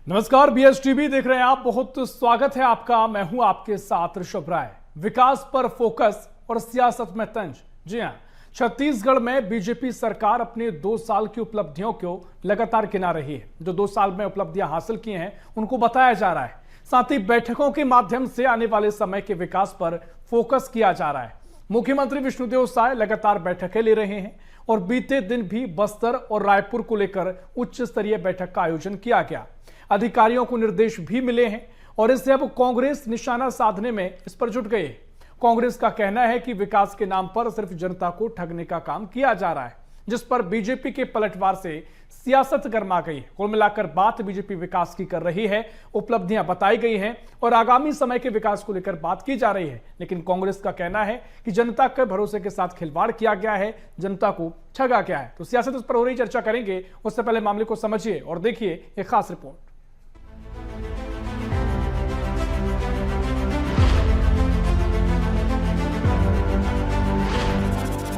नमस्कार, बीएसटीवी देख रहे हैं आप। बहुत स्वागत है आपका। मैं हूं आपके साथ ऋषभ राय। विकास पर फोकस और सियासत में तंज। जी हां, छत्तीसगढ़ में बीजेपी सरकार अपने 2 साल की उपलब्धियों को लगातार गिना रही है। जो 2 साल में उपलब्धियां हासिल की हैं उनको बताया जा रहा है। साथ ही बैठकों के माध्यम से आने वाले समय के विकास पर फोकस किया जा रहा है। मुख्यमंत्री विष्णुदेव साय लगातार बैठकें ले रहे हैं और बीते दिन भी बस्तर और रायपुर को लेकर उच्च स्तरीय बैठक का आयोजन किया गया। अधिकारियों को निर्देश भी मिले हैं और इससे अब कांग्रेस निशाना साधने में इस पर जुट गई है। कांग्रेस का कहना है कि विकास के नाम पर सिर्फ जनता को ठगने का काम किया जा रहा है, जिस पर बीजेपी के पलटवार से सियासत गर्मा गई है। कुल मिलाकर बात बीजेपी विकास की कर रही है, उपलब्धियां बताई गई हैं और आगामी समय के विकास को लेकर बात की जा रही है। लेकिन कांग्रेस का कहना है कि जनता के भरोसे के साथ खिलवाड़ किया गया है, जनता को ठगा गया है। तो सियासत इस पर हो रही चर्चा करेंगे। उससे पहले मामले को समझिए और देखिए एक खास रिपोर्ट।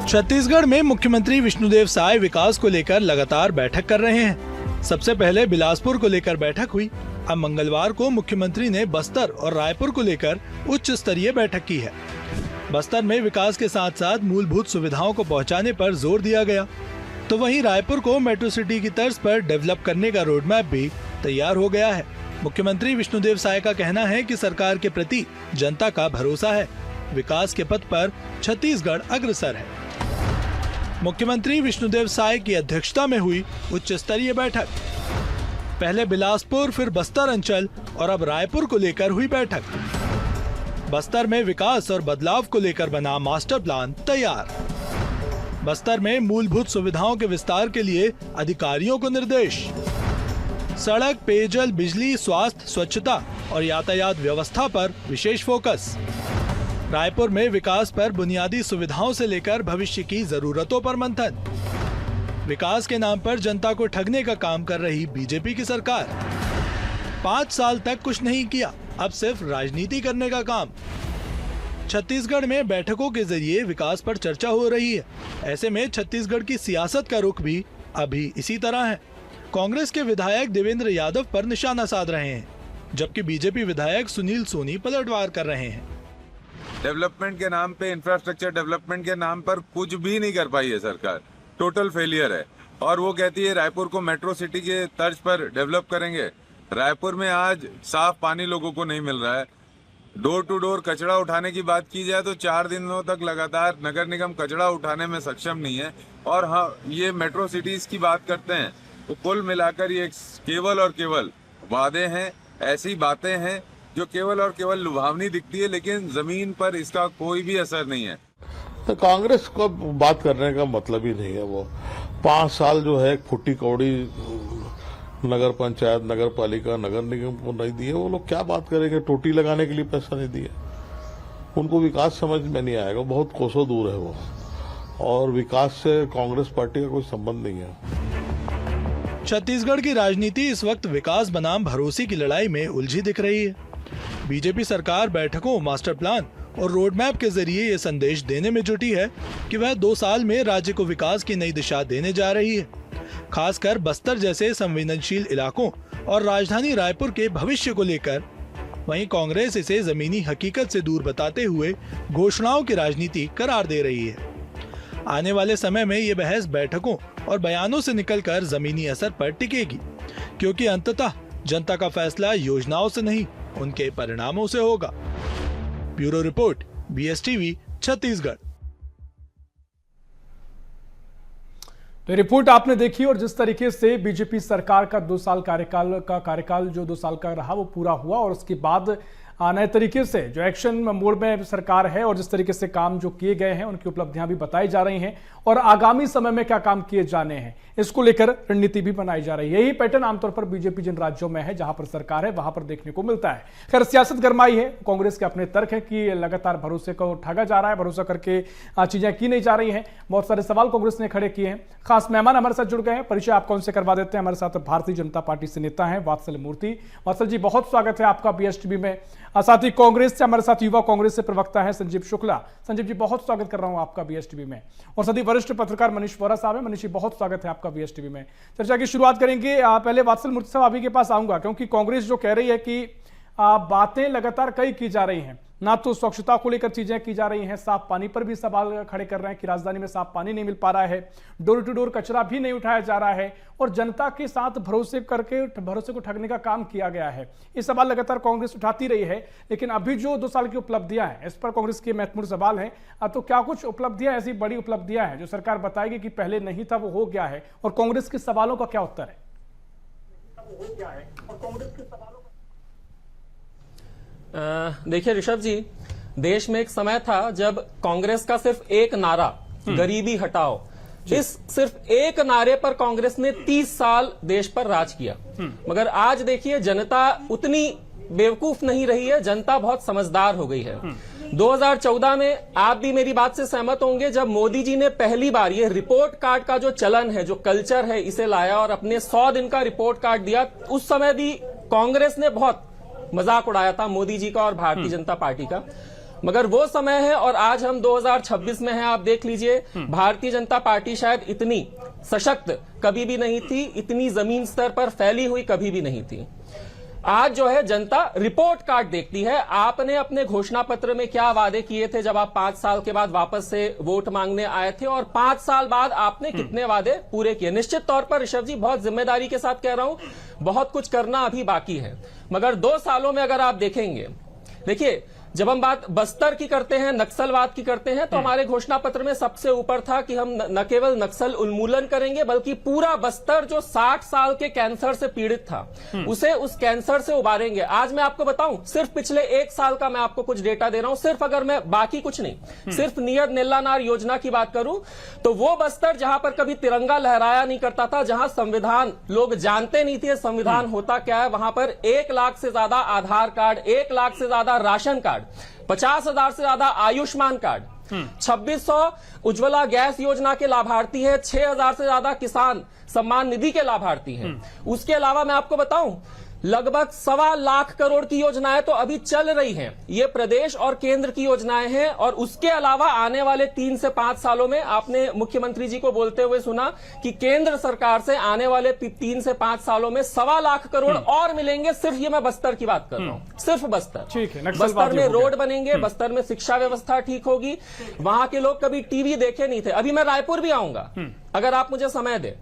छत्तीसगढ़ में मुख्यमंत्री विष्णुदेव साय विकास को लेकर लगातार बैठक कर रहे हैं। सबसे पहले बिलासपुर को लेकर बैठक हुई। अब मंगलवार को मुख्यमंत्री ने बस्तर और रायपुर को लेकर उच्च स्तरीय बैठक की है। बस्तर में विकास के साथ साथ मूलभूत सुविधाओं को पहुंचाने पर जोर दिया गया, तो वहीं रायपुर को मेट्रो सिटी की तर्ज पर डेवलप करने का रोड मैप भी तैयार हो गया है। मुख्यमंत्री विष्णुदेव साय का कहना है कि सरकार के प्रति जनता का भरोसा है। विकास के पथ पर छत्तीसगढ़ अग्रसर है। मुख्यमंत्री विष्णुदेव साय की अध्यक्षता में हुई उच्च स्तरीय बैठक। पहले बिलासपुर, फिर बस्तर अंचल और अब रायपुर को लेकर हुई बैठक। बस्तर में विकास और बदलाव को लेकर बना मास्टर प्लान तैयार। बस्तर में मूलभूत सुविधाओं के विस्तार के लिए अधिकारियों को निर्देश। सड़क, पेयजल, बिजली, स्वास्थ्य, स्वच्छता और यातायात व्यवस्था पर विशेष फोकस। रायपुर में विकास पर बुनियादी सुविधाओं से लेकर भविष्य की जरूरतों पर मंथन। विकास के नाम पर जनता को ठगने का काम कर रही बीजेपी की सरकार। 5 साल तक कुछ नहीं किया, अब सिर्फ राजनीति करने का काम। छत्तीसगढ़ में बैठकों के जरिए विकास पर चर्चा हो रही है। ऐसे में छत्तीसगढ़ की सियासत का रुख भी अभी इसी तरह है। कांग्रेस के विधायक देवेंद्र यादव पर निशाना साध रहे हैं, जबकि बीजेपी विधायक सुनील सोनी पलटवार कर रहे हैं। डेवलपमेंट के नाम पे, इंफ्रास्ट्रक्चर डेवलपमेंट के नाम पर कुछ भी नहीं कर पाई है सरकार। टोटल फेलियर है। और वो कहती है रायपुर को मेट्रो सिटी के तर्ज पर डेवलप करेंगे। रायपुर में आज साफ पानी लोगों को नहीं मिल रहा है। डोर टू डोर कचरा उठाने की बात की जाए तो 4 दिनों तक लगातार नगर निगम कचरा उठाने में सक्षम नहीं है। और हाँ, ये मेट्रो सिटीज की बात करते हैं तो कुल मिलाकर ये केवल और केवल वादे हैं, ऐसी बातें हैं जो केवल और केवल लुभावनी दिखती है, लेकिन जमीन पर इसका कोई भी असर नहीं है। तो कांग्रेस को बात करने का मतलब ही नहीं है। वो 5 साल जो है फुटी कौड़ी नगर पंचायत, नगर पालिका, नगर निगम को नहीं दिए। वो लोग क्या बात करेंगे? टोटी लगाने के लिए पैसा नहीं दिए। उनको विकास समझ में नहीं आएगा। बहुत कोसों दूर है वो, और विकास से कांग्रेस पार्टी का कोई संबंध नहीं है। छत्तीसगढ़ की राजनीति इस वक्त विकास बनाम भरोसे की लड़ाई में उलझी दिख रही है। बीजेपी सरकार बैठकों, मास्टर प्लान और रोड मैप के जरिए ये संदेश देने में जुटी है कि वह 2 साल में राज्य को विकास की नई दिशा देने जा रही है। खासकर बस्तर जैसे संवेदनशील इलाकों और राजधानी रायपुर के भविष्य को लेकर। वहीं कांग्रेस इसे जमीनी हकीकत से दूर बताते हुए घोषणाओं की राजनीति करार दे रही है। आने वाले समय में ये बहस बैठकों और बयानों से निकलकर जमीनी असर पर टिकेगी, क्योंकि अंततः जनता का फैसला योजनाओं से नहीं, उनके परिणामों से होगा। Bureau report, BSTV, Chhattisgarh. तो रिपोर्ट आपने देखी और जिस तरीके से बीजेपी सरकार का 2 साल कार्यकाल जो 2 साल का रहा वो पूरा हुआ और उसके बाद नए तरीके से जो एक्शन मोड में सरकार है और जिस तरीके से काम जो किए गए हैं उनकी उपलब्धियां भी बताई जा रही हैं और आगामी समय में क्या काम किए जाने हैं इसको लेकर रणनीति भी बनाई जा रही है। यही पैटर्न आमतौर पर बीजेपी जिन राज्यों में है, जहां पर सरकार है, वहां पर देखने को मिलता है। खैर, सियासत गरमाई है। कांग्रेस के अपने तर्क है कि लगातार भरोसे को ठगा जा रहा है, भरोसा करके चीजें की नहीं जा रही हैं। बहुत सारे सवाल कांग्रेस ने खड़े किए हैं। खास मेहमान हमारे साथ जुड़ गए हैं, परिचय आपको उनसे करवा देते हैं। हमारे साथ भारतीय जनता पार्टी से नेता है वात्सल मूर्ति। वात्सल जी, बहुत स्वागत है आपका बीएसटीवी में। साथ ही कांग्रेस से हमारे साथ युवा कांग्रेस से प्रवक्ता है संजीव शुक्ला। संजीव जी, बहुत स्वागत कर रहा हूं आपका बीएसटीवी में। और साथ ही वरिष्ठ पत्रकार मनीष वोरा साहब है। मनीष जी, बहुत स्वागत है आपका बीएसटीवी में। चर्चा की शुरुआत करेंगे। पहले वात्सल मूर्ति साहब अभी के पास आऊंगा, क्योंकि कांग्रेस जो कह रही है कि बातें लगातार कई की जा रही हैं, ना तो स्वच्छता को लेकर चीजें की जा रही हैं, साफ पानी पर भी सवाल खड़े कर रहे हैं कि राजधानी में साफ पानी नहीं मिल पा रहा है, डोर टू डोर कचरा भी नहीं उठाया जा रहा है और जनता के साथ भरोसे को ठगने का काम किया गया है। ये सवाल लगातार कांग्रेस उठाती रही है, लेकिन अभी जो 2 साल की उपलब्धियां हैं, इस पर कांग्रेस के महत्वपूर्ण सवाल हैं। तो क्या कुछ उपलब्धियां, ऐसी बड़ी उपलब्धियां हैं जो सरकार बताएगी कि पहले नहीं था, वो हो गया है, और कांग्रेस के सवालों का क्या उत्तर है? देखिए ऋषभ जी, देश में एक समय था जब कांग्रेस का सिर्फ एक नारा, गरीबी हटाओ, इस सिर्फ एक नारे पर कांग्रेस ने 30 साल देश पर राज किया। मगर आज देखिए, जनता उतनी बेवकूफ नहीं रही है, जनता बहुत समझदार हो गई है। 2014 में आप भी मेरी बात से सहमत होंगे, जब मोदी जी ने पहली बार ये रिपोर्ट कार्ड का जो चलन है, जो कल्चर है, इसे लाया और अपने 100 दिन का रिपोर्ट कार्ड दिया, उस समय भी कांग्रेस ने बहुत मजाक उड़ाया था मोदी जी का और भारतीय जनता पार्टी का। मगर वो समय है और आज हम 2026 में हैं। आप देख लीजिए, भारतीय जनता पार्टी शायद इतनी सशक्त कभी भी नहीं थी, इतनी जमीन स्तर पर फैली हुई कभी भी नहीं थी। आज जो है जनता रिपोर्ट कार्ड देखती है। आपने अपने घोषणा पत्र में क्या वादे किए थे जब आप 5 साल के बाद वापस से वोट मांगने आए थे, और 5 साल बाद आपने कितने वादे पूरे किए? निश्चित तौर पर ऋषभ जी, बहुत जिम्मेदारी के साथ कह रहा हूं, बहुत कुछ करना अभी बाकी है। मगर 2 सालों में अगर आप देखेंगे, देखिए, जब हम बात बस्तर की करते हैं, नक्सलवाद की करते हैं, तो हमारे घोषणा पत्र में सबसे ऊपर था कि हम न केवल नक्सल उन्मूलन करेंगे, बल्कि पूरा बस्तर जो 60 साल के कैंसर से पीड़ित था, उसे उस कैंसर से उबारेंगे। आज मैं आपको बताऊं, सिर्फ पिछले 1 साल का मैं आपको कुछ डेटा दे रहा हूं, सिर्फ अगर मैं बाकी कुछ नहीं, सिर्फ नियर नेल्लानार योजना की बात करूं, तो वो बस्तर जहां पर कभी तिरंगा लहराया नहीं करता था, जहां संविधान लोग जानते नहीं थे संविधान होता क्या है, वहां पर 1 लाख से ज्यादा आधार कार्ड, 1 लाख से ज्यादा राशन कार्ड, 50,000 से ज्यादा आयुष्मान कार्ड, 2600 उज्ज्वला गैस योजना के लाभार्थी है, 6,000 से ज्यादा किसान सम्मान निधि के लाभार्थी हैं। उसके अलावा मैं आपको बताऊं, लगभग 1.25 लाख करोड़ की योजनाएं तो अभी चल रही हैं। ये प्रदेश और केंद्र की योजनाएं हैं। और उसके अलावा आने वाले 3 से 5 सालों में आपने मुख्यमंत्री जी को बोलते हुए सुना कि केंद्र सरकार से आने वाले 3 से 5 सालों में 1.25 लाख करोड़ और मिलेंगे। सिर्फ ये मैं बस्तर की बात कर रहा हूं, सिर्फ बस्तर। ठीक है, बस्तर में रोड बनेंगे, बस्तर में शिक्षा व्यवस्था ठीक होगी। वहां के लोग कभी टीवी देखे नहीं थे। अभी मैं रायपुर भी आऊंगा अगर आप मुझे समय दे।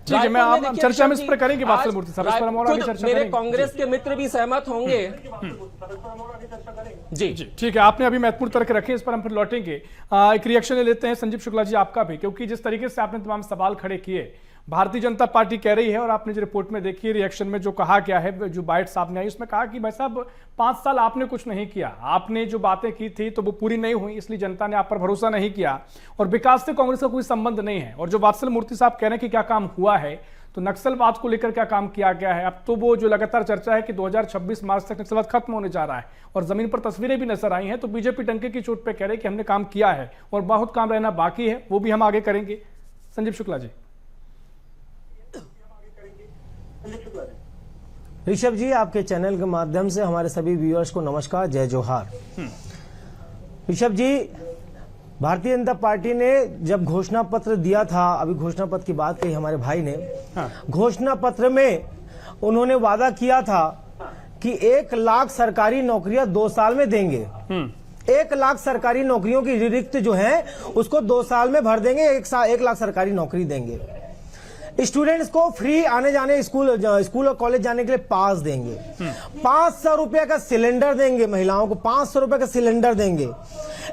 ठीक है, मैं आप चर्चा में इस पर करेंगे वात्सल मूर्ति साहब, इस पर हम और आगे चर्चा मेरे करेंगे। कांग्रेस के मित्र भी सहमत होंगे। जी जी ठीक है, आपने अभी महत्वपूर्ण तर्क रखे, इस पर हम फिर लौटेंगे। एक रिएक्शन ले लेते हैं संजीव शुक्ला जी आपका भी, क्योंकि जिस तरीके से आपने तमाम सवाल खड़े किए, भारतीय जनता पार्टी कह रही है, और आपने जो रिपोर्ट में देखी रिएक्शन में जो कहा गया है, जो बाइट सामने आई, उसमें कहा कि भाई साहब 5 साल आपने कुछ नहीं किया, आपने जो बातें की थी तो वो पूरी नहीं हुई, इसलिए जनता ने आप पर भरोसा नहीं किया, और विकास से कांग्रेस का कोई संबंध नहीं है। और जो वात्सल मूर्ति साहब कह रहे हैं कि क्या काम हुआ है, तो नक्सलवाद को लेकर क्या काम किया गया है, अब तो वो जो लगातार चर्चा है कि 2026 मार्च तक नक्सलवाद खत्म होने जा रहा है, और जमीन पर तस्वीरें भी नजर आई हैं, तो बीजेपी टंके की चोट पे कह रहे हैं कि हमने काम किया है और बहुत काम रहना बाकी है, वो भी हम आगे करेंगे। संजीव शुक्ला जी। ऋषभ जी, आपके चैनल के माध्यम से हमारे सभी व्यूअर्स को नमस्कार, जय जोहार। ऋषभ जी, भारतीय जनता पार्टी ने जब घोषणा पत्र दिया था, अभी घोषणा पत्र की बात कही हमारे भाई ने, घोषणा पत्र में उन्होंने वादा किया था कि 1 लाख सरकारी नौकरियां 2 साल में देंगे। 1 लाख सरकारी नौकरियों की रिक्त जो है उसको 2 साल में भर देंगे, 1 लाख सरकारी नौकरी देंगे। स्टूडेंट्स को फ्री आने जाने स्कूल और कॉलेज जाने के लिए पास देंगे। 500 रुपए का सिलेंडर देंगे, महिलाओं को 500 रुपए का सिलेंडर देंगे।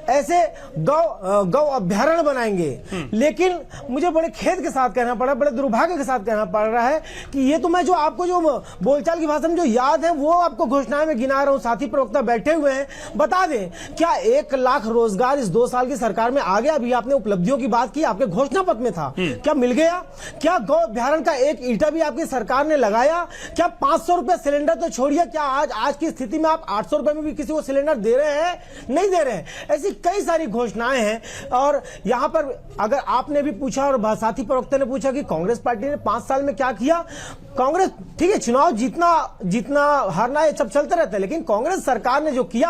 ऐसे गौ अभ्यारण्य बनाएंगे। लेकिन मुझे बड़े खेद के साथ कहना पड़ा, बड़े दुर्भाग्य के साथ कहना पड़ रहा है कि ये तो मैं जो आपको जो बोलचाल की भाषा में जो याद है वो आपको घोषणाएं में गिना रहा हूं। साथी प्रवक्ता बैठे हुए हैं, बता दें क्या 1 लाख रोजगार इस 2 साल की सरकार में आ गया? अभी आपने उपलब्धियों की बात की, आपके घोषणा पत्र में था, क्या मिल गया? क्या गौ अभ्यारण का एक ईंटा भी आपकी सरकार ने लगाया? क्या 500 रुपए सिलेंडर तो छोड़िए, क्या आज की स्थिति में आप 800 रुपए में भी किसी को सिलेंडर दे रहे हैं? नहीं दे रहे हैं। ऐसी कई सारी घोषणाएं हैं। और यहां पर अगर आपने भी पूछा और साथी प्रवक्ता ने पूछा कि कांग्रेस पार्टी ने 5 साल में क्या किया, कांग्रेस ठीक है, चुनाव जीतना हारना ये सब चलते रहता है, लेकिन कांग्रेस सरकार ने जो किया,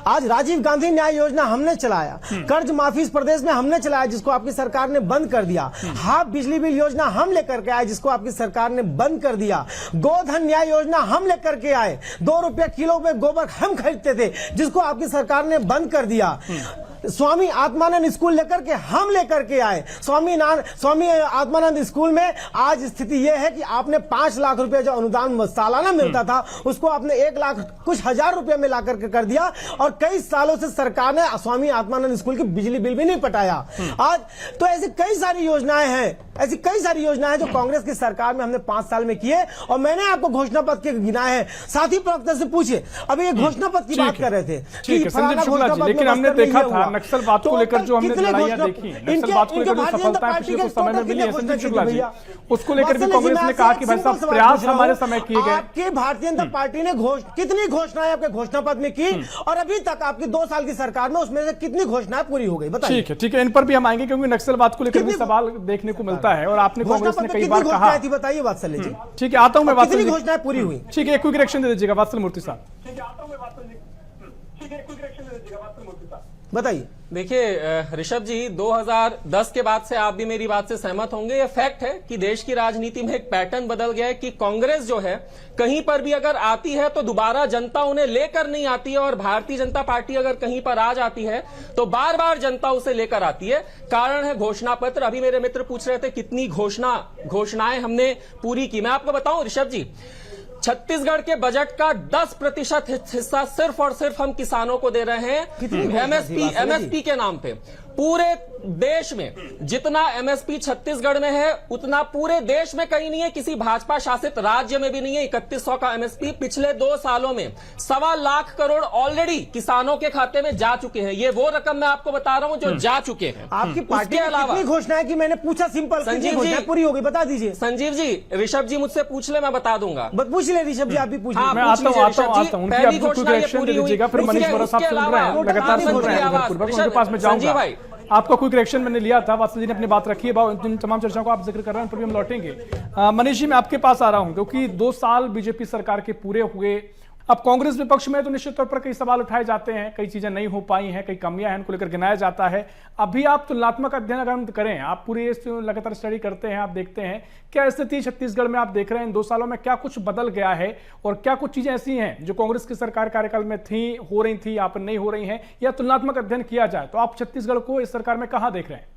आज राजीव गांधी न्याय योजना हमने चलाया, कर्ज माफी इस प्रदेश में हमने चलाया जिसको आपकी सरकार ने बंद कर दिया, हाफ बिजली बिल योजना हम लेकर के आए जिसको आपकी सरकार ने बंद कर दिया, गोधन न्याय योजना हम लेकर के आए, 2 रुपये किलो में गोबर हम खरीदते थे जिसको आपकी सरकार ने बंद कर दिया, स्वामी आत्मानंद स्कूल लेकर के आए, स्वामी आत्मानंद स्कूल में आज स्थिति यह है कि आपने 5 लाख रुपए जो अनुदान सालाना मिलता था उसको आपने 1 लाख कुछ हजार रुपए में लाकर के कर दिया, और कई सालों से सरकार ने स्वामी आत्मानंद स्कूल की बिजली बिल भी नहीं पटाया। आज तो ऐसी कई सारी योजनाएं हैं जो कांग्रेस की सरकार में हमने 5 साल में किए, और मैंने आपको घोषणा पत्र के गिनाए हैं। साथी प्रवक्ता से पूछे, अभी ये घोषणा पत्र की बात कर रहे थे, लेकिन हमने देखा था नक्सलवाद को लेकर जो हमने लड़ाइयां देखी, नक्सलवाद को लेकर जो सफलता पिछले कुछ समय में मिली है, संदीप शुक्ला जी, उसको लेकर भी कांग्रेस ने कहा कि भाई साहब प्रयास हमारे समय किए गए। आपकी भारतीय जनता पार्टी ने कितनी घोषणाएं आपके घोषणा पत्र में की, और अभी तक आपकी 2 साल की सरकार में उसमें से कितनी घोषणाएं पूरी हो गई, बताइए। ठीक है, इन पर भी हम आएंगे क्योंकि नक्सलवाद को लेकर भी सवाल देखने को मिलता है, और आपने कांग्रेस ने कई बार कहा थी, बताइए वात्सल्य जी। ठीक है, आता हूं मैं, कितनी घोषणाएं पूरी हुई? ठीक है, एक क्विक रिएक्शन दे दीजिएगा वात्सल मूर्ति साहब। बताइए। देखिए ऋषभ जी, 2010 के बाद से आप भी मेरी बात से सहमत होंगे, ये फैक्ट है कि देश की राजनीति में एक पैटर्न बदल गया है कि कांग्रेस जो है कहीं पर भी अगर आती है तो दोबारा जनता उन्हें लेकर नहीं आती है, और भारतीय जनता पार्टी अगर कहीं पर आ जाती है तो बार बार जनता उसे लेकर आती है। कारण है घोषणा पत्र। अभी मेरे मित्र पूछ रहे थे कितनी घोषणाएं हमने पूरी की। मैं आपको बताऊं ऋषभ जी, छत्तीसगढ़ के बजट का 10% हिस्सा सिर्फ और सिर्फ हम किसानों को दे रहे हैं एमएसपी के नाम पे। पूरे देश में जितना एमएसपी छत्तीसगढ़ में है उतना पूरे देश में कहीं नहीं है, किसी भाजपा शासित राज्य में भी नहीं है। 3100 का एमएसपी पिछले 2 सालों में 1.25 लाख करोड़ ऑलरेडी किसानों के खाते में जा चुके हैं। ये वो रकम मैं आपको बता रहा हूं जो जा चुके हैं। आपकी पार्टी के अलावा घोषणा है कि मैंने पूछा, सिंपल, संजीव जी पूरी होगी, बता दीजिए। संजीव जी, ऋषभ जी मुझसे पूछ ले, मैं बता दूंगा। पूछ ले ऋषभ जी, आप भी पूछ मैं आता हूं, पहली घोषणा ये पूरी हुई, फिर मनीष बोरा साहब सुन रहे हैं, लगातार सुन रहे हैं, उनके पास में जाऊंगा। आपका क्विक रिएक्शन मैंने लिया था, वात्सल जी ने अपनी बात रखी है, तमाम चर्चाओं को आप जिक्र कर रहे हैं, पर भी हम लौटेंगे। मनीष जी, मैं आपके पास आ रहा हूं क्योंकि 2 साल बीजेपी सरकार के पूरे हुए। अब कांग्रेस विपक्ष में तो निश्चित तौर पर कई सवाल उठाए जाते हैं, कई चीजें नहीं हो पाई हैं, कई कमियां हैं, उनको लेकर गिनाया जाता है। अभी आप तुलनात्मक अध्ययन अगर हम करें, आप पूरी लगातार स्टडी करते हैं, आप देखते हैं क्या स्थिति छत्तीसगढ़ में आप देख रहे हैं इन 2 सालों में क्या कुछ बदल गया है, और क्या कुछ चीजें ऐसी हैं जो कांग्रेस की सरकार कार्यकाल में थी, हो रही थी, या पर नहीं हो रही हैं, या तुलनात्मक अध्ययन किया जाए तो आप छत्तीसगढ़ को इस सरकार में कहां देख रहे हैं?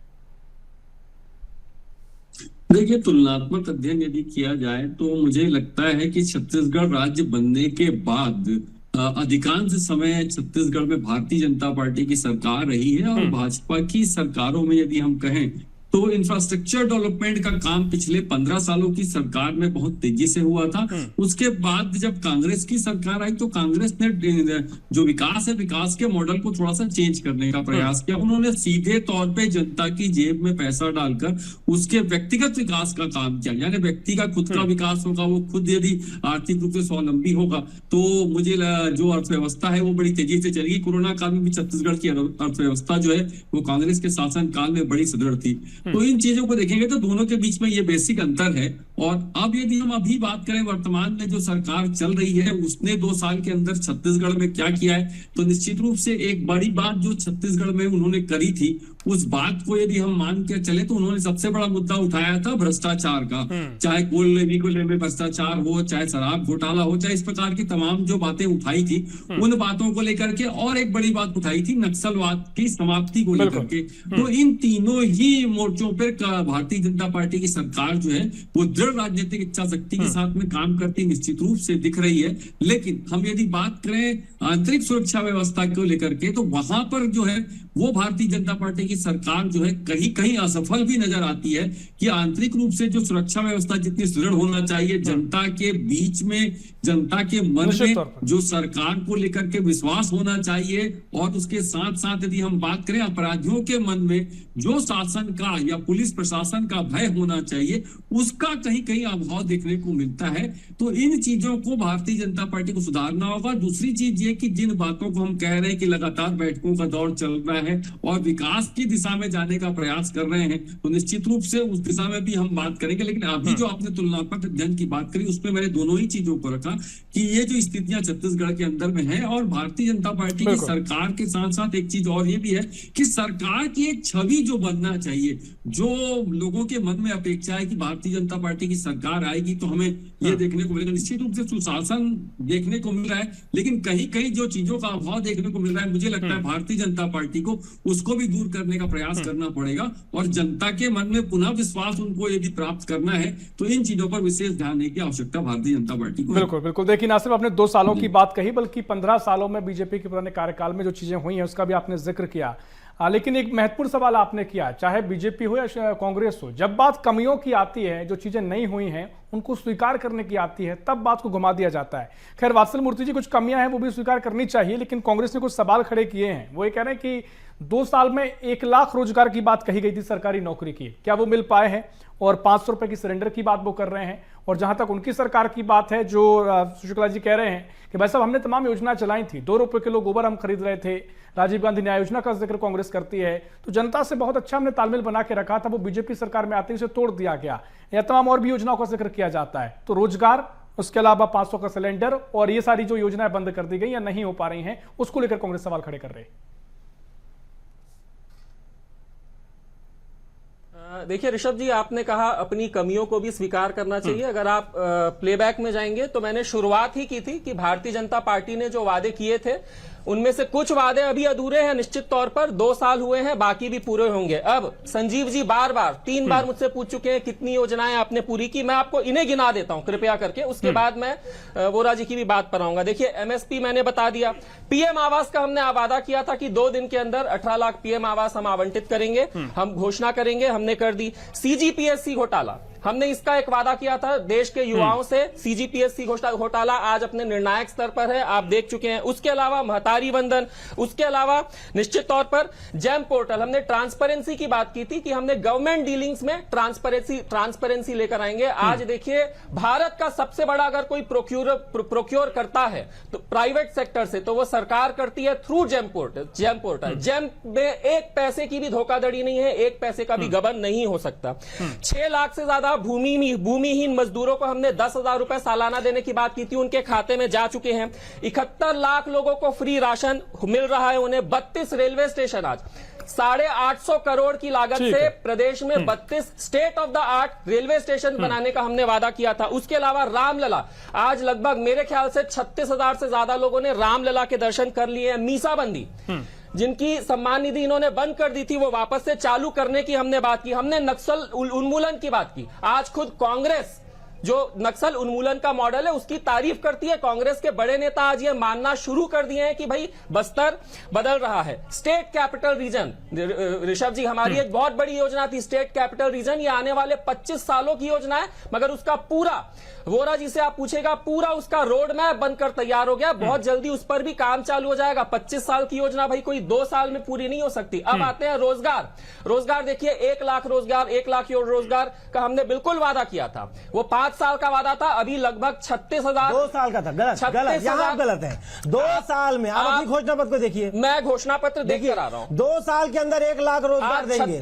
देखिए, तुलनात्मक अध्ययन यदि किया जाए तो मुझे लगता है कि छत्तीसगढ़ राज्य बनने के बाद अधिकांश समय छत्तीसगढ़ में भारतीय जनता पार्टी की सरकार रही है, और भाजपा की सरकारों में यदि हम कहें तो इंफ्रास्ट्रक्चर डेवलपमेंट का काम पिछले 15 सालों की सरकार में बहुत तेजी से हुआ था। उसके बाद जब कांग्रेस की सरकार आई तो कांग्रेस ने जो विकास है, विकास के मॉडल को थोड़ा सा चेंज करने का प्रयास किया। उन्होंने सीधे तौर पे जनता की जेब में पैसा डालकर उसके व्यक्तिगत विकास का काम किया, यानी व्यक्ति का खुद का विकास होगा, वो खुद यदि आर्थिक रूप से स्वावलंबी होगा तो मुझे जो अर्थव्यवस्था है वो बड़ी तेजी से चलेगी। कोरोना काल में भी छत्तीसगढ़ की अर्थव्यवस्था जो है वो कांग्रेस के शासन काल में बड़ी सुदृढ़ थी। तो इन चीजों को देखेंगे तो दोनों के बीच में ये बेसिक अंतर है। और अब यदि हम अभी बात करें वर्तमान में जो सरकार चल रही है उसने 2 साल के अंदर छत्तीसगढ़ में क्या किया है, तो निश्चित रूप से एक बड़ी बात जो छत्तीसगढ़ में उन्होंने करी थी उस बात को यदि हम मान के चले तो उन्होंने सबसे बड़ा मुद्दा उठाया था भ्रष्टाचार का। चाहे कोल लेवी को में भ्रष्टाचार हो, चाहे शराब घोटाला हो, चाहे इस प्रकार की तमाम जो बातें उठाई थी उन बातों को लेकर के, और एक बड़ी बात उठाई थी नक्सलवाद की समाप्ति को लेकर के। तो इन तीनों ही मोर्चों पर भारतीय जनता पार्टी की सरकार जो है वो दृढ़ राजनीतिक इच्छा शक्ति के साथ में काम करती निश्चित रूप से दिख रही है। लेकिन हम यदि बात करें आंतरिक सुरक्षा व्यवस्था को लेकर के तो वहां पर जो है वो भारतीय जनता पार्टी की सरकार जो है कहीं कहीं असफल भी नजर आती है कि आंतरिक रूप से जो सुरक्षा व्यवस्था जितनी सुदृढ़ होना चाहिए, जनता के बीच में, जनता के मन में जो सरकार को लेकर के विश्वास होना चाहिए, और उसके साथ साथ यदि हम बात करें अपराधियों के मन में जो शासन का या पुलिस प्रशासन का भय होना चाहिए, उसका कहीं कहीं अभाव देखने को मिलता है। तो इन चीजों को भारतीय जनता पार्टी को सुधारना होगा। दूसरी चीज ये कि जिन बातों को हम कह रहे हैं कि लगातार बैठकों का दौर चल रहा है और विकास की दिशा में जाने का प्रयास कर रहे हैं, तो निश्चित रूप से उस दिशा में भी हम बात करेंगे। लेकिन अभी जो आपने तुलनात्मक अध्ययन की बात करी, उसमें मैंने दोनों ही चीजों को रखा कि ये जो स्थितियां छत्तीसगढ़ के अंदर में है, और भारतीय जनता पार्टी की सरकार के साथ साथ एक चीज और ये भी है कि सरकार की एक छवि जो बनना चाहिए, जो लोगों के मन में अपेक्षा है कि भारतीय जनता पार्टी की सरकार आएगी तो हमें ये देखने को मिलेगा। निश्चित रूप से सुशासन देखने को मिल रहा है, लेकिन कहीं कहीं जो चीजों का अभाव देखने को मिल रहा है, मुझे लगता है भारतीय जनता पार्टी को उसको भी दूर करने का प्रयास करना पड़ेगा, और जनता के मन में पुनः विश्वास उनको यदि प्राप्त करना है तो इन चीजों पर विशेष ध्यान देने की आवश्यकता भारतीय जनता पार्टी को। बिल्कुल बिल्कुल। देखिए, ना सिर्फ आपने 2 सालों की बात कही, बल्कि 15 सालों में बीजेपी के पुराने कार्यकाल में जो चीजें हुई हैं उसका भी आपने जिक्र किया। लेकिन एक महत्वपूर्ण सवाल आपने किया, चाहे बीजेपी हो या कांग्रेस हो, जब बात कमियों की आती है, जो चीजें नहीं हुई हैं उनको स्वीकार करने की आती है, तब बात को घुमा दिया जाता है। खैर, वात्सल मूर्ति जी, कुछ कमियां हैं वो भी स्वीकार करनी चाहिए, लेकिन कांग्रेस ने कुछ सवाल खड़े किए हैं। वो ये कह रहे हैं कि 2 साल में 1 लाख रोजगार की बात कही गई थी सरकारी नौकरी की, क्या वो मिल पाए हैं? और 500 रुपए की सिलेंडर की बात वो कर रहे हैं। और जहां तक उनकी सरकार की बात है, जो शुक्ला जी कह रहे हैं कि भाई साहब हमने तमाम योजना चलाई थी, 2 रुपए किलो गोबर हम खरीद रहे थे, राजीव गांधी न्याय योजना का जिक्र कांग्रेस करती है, तो जनता से बहुत अच्छा हमने तालमेल बना के रखा था, वो बीजेपी सरकार में आते ही उसे तोड़ दिया गया। या तमाम और भी योजनाओं का जिक्र किया जाता है। तो रोजगार, उसके अलावा 500 का सिलेंडर और ये सारी जो योजनाएं बंद कर दी गई या नहीं हो पा रही हैं, उसको लेकर कांग्रेस सवाल खड़े कर रही है। देखिए ऋषभ जी, आपने कहा अपनी कमियों को भी स्वीकार करना चाहिए। अगर आप प्लेबैक में जाएंगे तो मैंने शुरुआत ही की थी कि भारतीय जनता पार्टी ने जो वादे किए थे उनमें से कुछ वादे अभी अधूरे हैं, निश्चित तौर पर 2 साल हुए हैं, बाकी भी पूरे होंगे। अब संजीव जी बार बार 3 बार मुझसे पूछ चुके हैं कितनी योजनाएं आपने पूरी की। मैं आपको इन्हें गिना देता हूं कृपया करके, उसके बाद मैं वोरा जी की भी बात पर आऊंगा। देखिए, एमएसपी मैंने बता दिया, पीएम आवास का हमने वादा किया था कि 2 दिन के अंदर 18 लाख पीएम आवास हम आवंटित करेंगे, हम घोषणा करेंगे, हमने कर दी। सीजीपीएससी घोटाला, हमने इसका एक वादा किया था देश के युवाओं से। सीजीपीएससी घोटाला आज अपने निर्णायक स्तर पर है, आप देख चुके हैं। उसके अलावा महतारी वंदन, उसके अलावा निश्चित तौर पर जेम पोर्टल, हमने ट्रांसपेरेंसी की बात की थी कि हमने गवर्नमेंट डीलिंग्स में ट्रांसपेरेंसी लेकर आएंगे। आज देखिए, भारत का सबसे बड़ा अगर कोई प्रोक्योर करता है तो प्राइवेट सेक्टर से, तो वो सरकार करती है थ्रू जेम पोर्टल। जेम में 1 पैसे की भी धोखाधड़ी नहीं है, 1 पैसे का भी गबन नहीं हो सकता। 6 लाख से ज्यादा भूमिहीन मजदूरों को हमने 10,000 रुपए सालाना देने की बात की थी, उनके खाते में जा चुके हैं। 71 लाख लोगों को फ्री राशन मिल रहा है उन्हें। 32 रेलवे स्टेशन आज 850 करोड़ की लागत से प्रदेश में 32 state of the art railway station बनाने का हमने वादा किया था। उसके अलावा रामलला, आज लगभग मेरे ख्याल से 36,000 से ज्यादा लोगों ने रामलला के दर्शन कर लिए हैं। मीसाबंदी, जिनकी सम्मान निधि इन्होंने बंद कर दी थी, वो वापस से चालू करने की हमने बात की। हमने नक्सल उन्मूलन की बात की। आज खुद कांग्रेस जो नक्सल उन्मूलन का मॉडल है उसकी तारीफ करती है। कांग्रेस के बड़े नेता आज ये मानना शुरू कर दिए हैं कि भाई बस्तर बदल रहा है। स्टेट कैपिटल रीजन, ऋषभ जी, हमारी एक बहुत बड़ी योजना थी स्टेट कैपिटल रीजन, ये आने वाले 25 सालों की योजना है, मगर उसका पूरा, वोरा जी से आप पूछेगा, पूरा उसका रोड मैप बनकर तैयार हो गया। बहुत जल्दी उस पर भी काम चालू हो जाएगा। 25 साल की योजना भाई कोई 2 साल में पूरी नहीं हो सकती। अब आते हैं रोजगार देखिए, 1 लाख रोजगार, 1 लाख रोजगार का हमने बिल्कुल वादा किया था। वो 5 साल का वादा था, अभी लगभग 36,000। 2 साल का था, गलत, यहाँ गलत है। 2 साल में आप अपनी घोषणा पत्र को देखिए। मैं घोषणा पत्र देख कर आ रहा हूँ। 2 साल के अंदर 1 लाख रोजगार देंगे।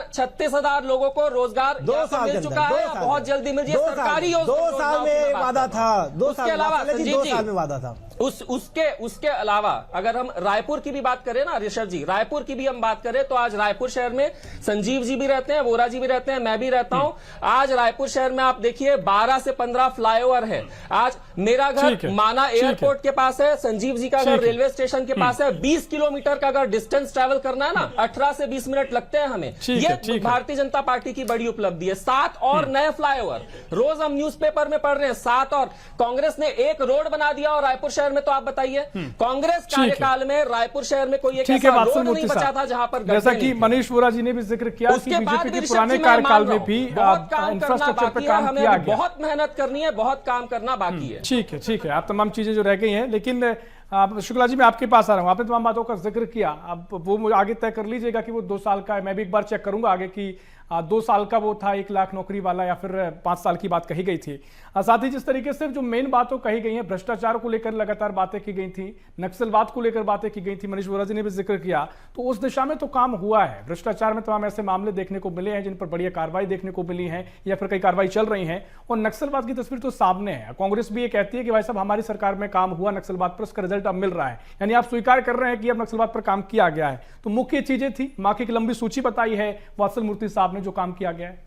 36,000 लोगों को रोजगार 2 साल मिल चुका है, बहुत जल्दी मिल जाए। सरकारी 2 साल में वादा था। 2 साल के अलावा 2 साल में वादा था। उसके अलावा अगर हम रायपुर की भी बात करें ना ऋषभ जी, रायपुर की भी हम बात करें तो आज रायपुर शहर में संजीव जी भी रहते हैं, वोरा जी भी रहते हैं, मैं भी रहता हूं। आज रायपुर शहर में आप देखिए 12 से 15 फ्लाईओवर है। आज मेरा घर माना एयरपोर्ट के पास है, संजीव जी का घर रेलवे स्टेशन के पास है। 20 किलोमीटर का अगर डिस्टेंस ट्रेवल करना है ना, 18 से 20 मिनट लगते हैं हमें। ये भारतीय जनता पार्टी की बड़ी उपलब्धि है। 7 और नए फ्लाईओवर रोज हम न्यूज़पेपर में पढ़ रहे हैं, 7 और कांग्रेस ने 1 रोड बना दिया। और रायपुर शहर में तो आप बताइए, कांग्रेस कार्यकाल में रायपुर शहर में कोई एक ऐसा रोड नहीं बचा था जहां पर, जैसा कि मनीष वोरा जी ने भी जिक्र किया कि बीजेपी के पुराने कार्यकाल में भी इंफ्रास्ट्रक्चर पे काम किया गया। बहुत मेहनत करनी है, बहुत काम करना बाकी है। ठीक है, आप तमाम चीजें जो रह गई हैं, लेकिन आप शुक्ला जी, मैं आपके पास आ रहा हूँ। आपने तमाम बातों का जिक्र किया, अब वो मुझे आगे तय कर लीजिएगा कि वो 2 साल का है। मैं भी एक बार चेक करूंगा आगे की 2 साल का वो था 1 लाख नौकरी वाला या फिर 5 साल की बात कही गई थी। साथ ही जिस तरीके से जो मेन बातों कही गई हैं, भ्रष्टाचार को लेकर लगातार बातें की गई थी, नक्सलवाद को लेकर बातें की गई थी, मनीष वोरा जी ने भी जिक्र किया, तो उस दिशा में तो काम हुआ है। भ्रष्टाचार में तमाम ऐसे मामले देखने को मिले हैं जिन पर बढ़िया कार्रवाई देखने को मिली है या फिर कई कार्रवाई चल रही है, और नक्सलवाद की तस्वीर तो सामने है। कांग्रेस भी ये कहती है कि भाई साहब हमारी सरकार में काम हुआ नक्सलवाद पर, उसका रिजल्ट अब मिल रहा है। यानी आप स्वीकार कर रहे हैं कि अब नक्सलवाद पर काम किया गया है। तो मुख्य चीजें थी, मां की एक लंबी सूची बताई है वात्सल मूर्ति साहब ने, जो काम किया गया है।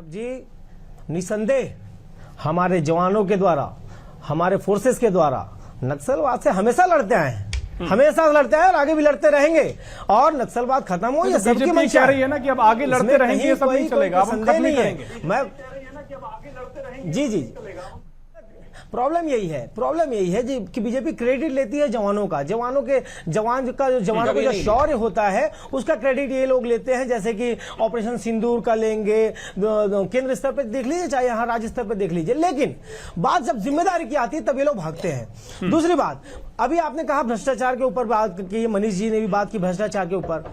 जी निसंदेह हमारे जवानों के द्वारा, हमारे फोर्सेस के द्वारा नक्सलवाद से हमेशा लड़ते आए हैं, हमेशा लड़ते हैं और आगे भी लड़ते रहेंगे। और नक्सलवाद खत्म हो, ये सबकी मंशा कह रही है ना कि अब आगे लड़ते रहेंगे, ये सब नहीं चलेगा, अब हम खत्म नहीं करेंगे। मैं जी प्रॉब्लम यही है जी कि बीजेपी क्रेडिट लेती है जवानों का, जवानों का जो शौर्य होता है उसका क्रेडिट ये लोग लेते हैं। जैसे कि ऑपरेशन सिंदूर का लेंगे, केंद्र स्तर पर देख लीजिए चाहे यहाँ राज्य स्तर पर देख लीजिए, लेकिन बात जब जिम्मेदारी की आती है तब ये लोग भागते हैं। दूसरी बात, अभी आपने कहा भ्रष्टाचार के ऊपर बात की, मनीष जी ने भी बात की भ्रष्टाचार के ऊपर।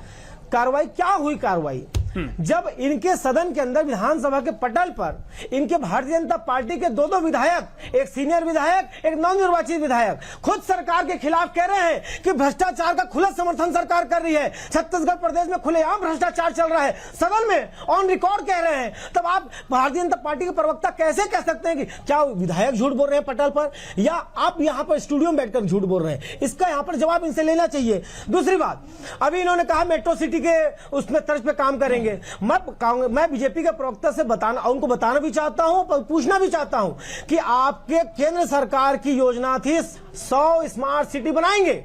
कार्रवाई क्या हुई? कार्रवाई जब इनके सदन के अंदर विधानसभा के पटल पर इनके भारतीय जनता पार्टी के 2 विधायक, एक सीनियर विधायक, एक नवनिर्वाचित विधायक, खुद सरकार के खिलाफ कह रहे हैं कि भ्रष्टाचार का खुला समर्थन सरकार कर रही है, छत्तीसगढ़ प्रदेश में खुलेआम भ्रष्टाचार चल रहा है, सदन में ऑन रिकॉर्ड कह रहे हैं, तब आप भारतीय जनता पार्टी के प्रवक्ता कैसे कह सकते हैं कि क्या विधायक झूठ बोल रहे हैं पटल पर, या आप यहां पर स्टूडियो में बैठकर झूठ बोल रहे हैं? इसका यहां पर जवाब इनसे लेना चाहिए। दूसरी बात, अभी इन्होंने कहा मेट्रो सिटी के उसमें तर्ज पे काम करेंगे। मैं बीजेपी के प्रवक्ता से उनको बताना भी चाहता हूं, पूछना भी चाहता हूं कि आपके केंद्र सरकार की योजना थी 100 स्मार्ट सिटी बनाएंगे।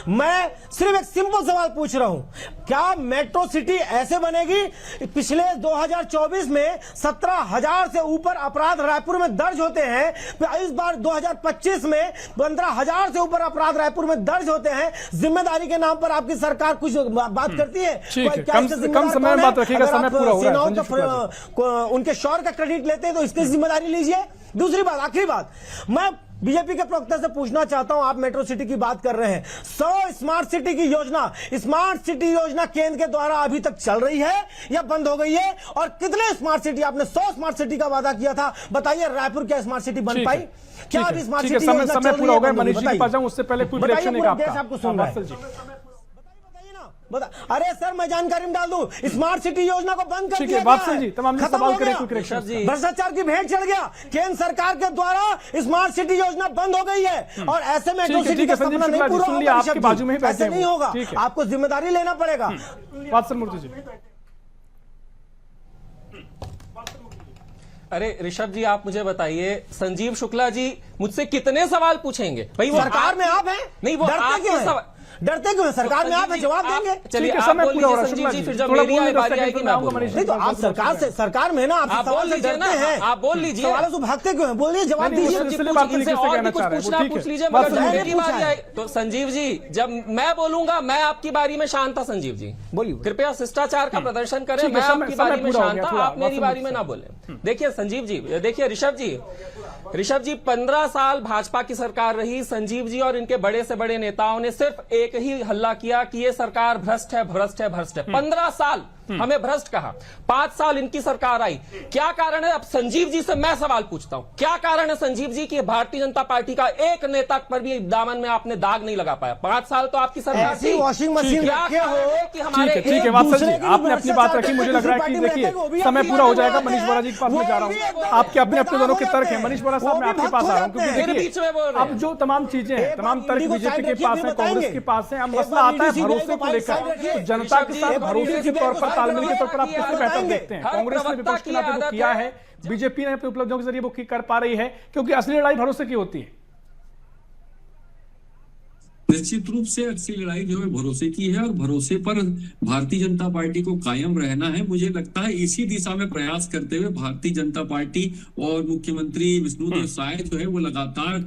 मैं सिर्फ एक सिंपल सवाल पूछ रहा हूं, क्या मेट्रो सिटी ऐसे बनेगी? पिछले 2024 में 17,000 से ऊपर अपराध रायपुर में दर्ज होते हैं, इस बार 2025 में 15,000 से ऊपर अपराध रायपुर में दर्ज होते हैं। जिम्मेदारी के नाम पर आपकी सरकार कुछ बात करती है? कम समय में बात रखिएगा, समय पूरा हो रहा है। उनके शौर्य का क्रेडिट लेते हैं तो इसकी जिम्मेदारी लीजिए। दूसरी बात, आखिरी बात, मैं बीजेपी के प्रवक्ता से पूछना चाहता हूं, आप मेट्रो सिटी की बात कर रहे हैं, 100 स्मार्ट सिटी की योजना, स्मार्ट सिटी योजना केंद्र के द्वारा अभी तक चल रही है या बंद हो गई है? और कितने स्मार्ट सिटी, आपने 100 स्मार्ट सिटी का वादा किया था, बताइए रायपुर क्या स्मार्ट सिटी बन पाई? क्या अभी स्मार्ट सिटी समय पूरा हो गया? मनीष जी के पास जाऊं उससे पहले कोई रिएक्शन है आपको सुन रहा है? अरे सर, मैं जानकारी में डाल दूं, स्मार्ट सिटी योजना को बंद कर दिया गया है, तमाम सवाल करें, भ्रष्टाचार की भेंट चढ़ गया, केंद्र सरकार के द्वारा स्मार्ट सिटी योजना बंद हो गई है, और ऐसे में मेट्रो सिटी का सपना नहीं पूरा होगा, ऐसे नहीं होगा, आपको जिम्मेदारी लेना पड़ेगा। वात्सल मूर्ति जी। अरे ऋषभ जी, आप मुझे बताइए, संजीव शुक्ला जी मुझसे कितने सवाल पूछेंगे? भाई वो सरकार में आप हैं, नहीं वो डरते क्यों हैं? सरकार में आप हैं, जवाब देंगे। चलिए आप बोल लीजिए संजीव जी, फिर जब मेरी बारी आएगी मैं बोलूंगा। नहीं तो आप सरकार में ना, आप बोल लीजिए ना, आप बोल लीजिए, सवालों से भागते क्यों हैं? बोलिए, जवाब दीजिए। इनसे और भी कुछ पूछना पूछ लीजिए, मगर जब मेरी बारी आए तो संजीव जी, जब मैं बोलूंगा, मैं आपकी बारी में शांत था। संजीव जी बोलिए, कृपया शिष्टाचार का प्रदर्शन करें। मैं आपकी बारी में शांत था, आप मेरी बारी में ना बोले। देखिए संजीव जी, देखिए ऋषभ जी 15 साल भाजपा की सरकार रही। संजीव जी और इनके बड़े से बड़े नेताओं ने सिर्फ एक ही हल्ला किया कि ये सरकार भ्रष्ट है, भ्रष्ट है, भ्रष्ट है। 15 साल हमें भ्रष्ट कहा, 5 साल इनकी सरकार आई। क्या कारण है? अब संजीव जी से मैं सवाल पूछता हूं, क्या कारण है संजीव जी कि भारतीय जनता पार्टी का एक नेता पर भी दामन में आपने दाग नहीं लगा पाया? 5 साल तो आपकी सरकार थी। वॉशिंग मशीन क्या हो कि हमारे ठीक है वात्सल जी, आपने अपनी बात रखी। मुझे लग रहा है कि देखिए समय पूरा हो जाएगा। मनीष वोरा जी के पास में जा रहा हूं, आपके अपने दोनों के तर्क हैं। मनीष वोरा साहब, मैं आपके पास आ रहा हूं, क्योंकि देखिए अब जो तमाम चीजें हैं, तमाम तर्क बीजेपी के पास है, कांग्रेस के पास है। अब मसला आता है भरोसे को लेकर, तो जनता के साथ भरोसे के तौर पर, तालमेल के तौर पर आप किससे बेहतर देखते हैं? कांग्रेस ने विपक्ष के नाते जो किया है, बीजेपी ने अपनी उपलब्धियों के जरिए वो कर पा रही है, क्योंकि असली लड़ाई भरोसे की होती है। निश्चित रूप से अच्छी लड़ाई जो है भरोसे की है और भरोसे पर भारतीय जनता पार्टी को कायम रहना है। मुझे लगता है इसी दिशा में प्रयास करते हुए भारतीय जनता पार्टी और मुख्यमंत्री विष्णुदेव साय जो है वो लगातार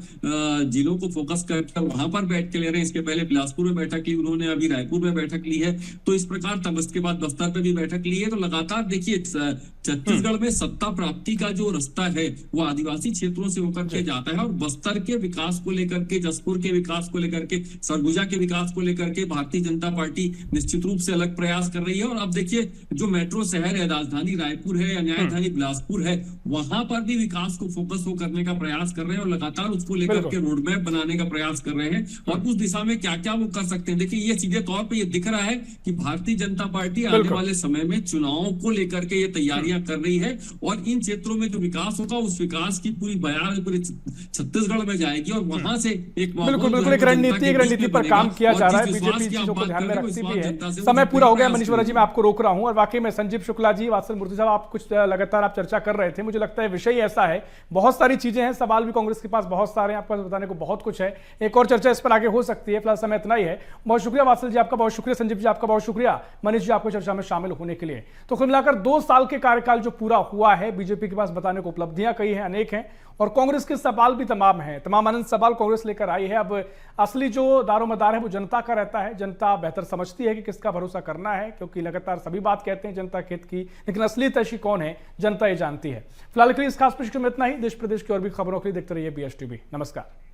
जिलों को फोकस करके वहां पर बैठ के ले रहे हैं। इसके पहले बिलासपुर में बैठक ली उन्होंने, अभी रायपुर में बैठक ली है, तो इस प्रकार तब इसके बाद बस्तर पे भी बैठक ली है। तो लगातार देखिए छत्तीसगढ़ में सत्ता प्राप्ति का जो रास्ता है वो आदिवासी क्षेत्रों से होकर के जाता है और बस्तर के विकास को लेकर के, जसपुर के विकास को लेकर के, सरगुजा के विकास को लेकर के भारतीय जनता पार्टी निश्चित रूप से अलग प्रयास कर रही है। और अब देखिए जो मेट्रो शहर है, राजधानी रायपुर है या न्यायधानी बिलासपुर है, वहां पर भी विकास को फोकस हो करने का प्रयास कर रहे हैं और लगातार उसको लेकर के रोड मैप बनाने का प्रयास कर रहे हैं और उस दिशा में क्या क्या वो कर सकते हैं। देखिए ये सीधे तौर पर ये दिख रहा है कि भारतीय जनता पार्टी आने वाले समय में चुनावों को लेकर के ये तैयारियां कर रही है और इन क्षेत्रों में जो विकास होगा उस विकास की पूरी बयान पूरे छत्तीसगढ़ में जाएगी और वहां से एक बिल्कुल एक रणनीति पर काम किया जा रहा है। बीजेपी चीजों को ध्यान में रखती भी है। समय पूरा हो गया मनीष वरा जी, मैं आपको रोक रहा हूं। और वाकई में संजीव शुक्ला जी, वात्सल मूर्ति साहब, आप कुछ लगातार आप चर्चा कर रहे थे। मुझे लगता है विषय ऐसा है, बहुत सारी चीजें हैं, सवाल भी कांग्रेस के पास बहुत सारे हैं, आपको बताने को बहुत कुछ है। एक और चर्चा इस पर आगे हो सकती है, फिलहाल समय इतना ही है। बहुत शुक्रिया वात्सल जी आपका, बहुत शुक्रिया संजीव जी आपका, बहुत शुक्रिया मनीष जी आपको चर्चा में शामिल होने के लिए। तो कुल मिलाकर 2 साल के कार्यकाल जो पूरा हुआ है, बीजेपी के पास बताने को उपलब्धियां कई हैं, अनेक हैं और कांग्रेस के सवाल भी तमाम हैं। तमाम अनंत सवाल कांग्रेस लेकर आई है। अब असली जो दारोमदार है वो जनता का रहता है। जनता बेहतर समझती है कि किसका भरोसा करना है, क्योंकि लगातार सभी बात कहते हैं जनता के हित की, लेकिन असली तैशी कौन है जनता ये जानती है। फिलहाल के लिए इस खास पेशकश में इतना ही। देश प्रदेश की और भी खबरों के लिए देखते रहिए BSTV। नमस्कार।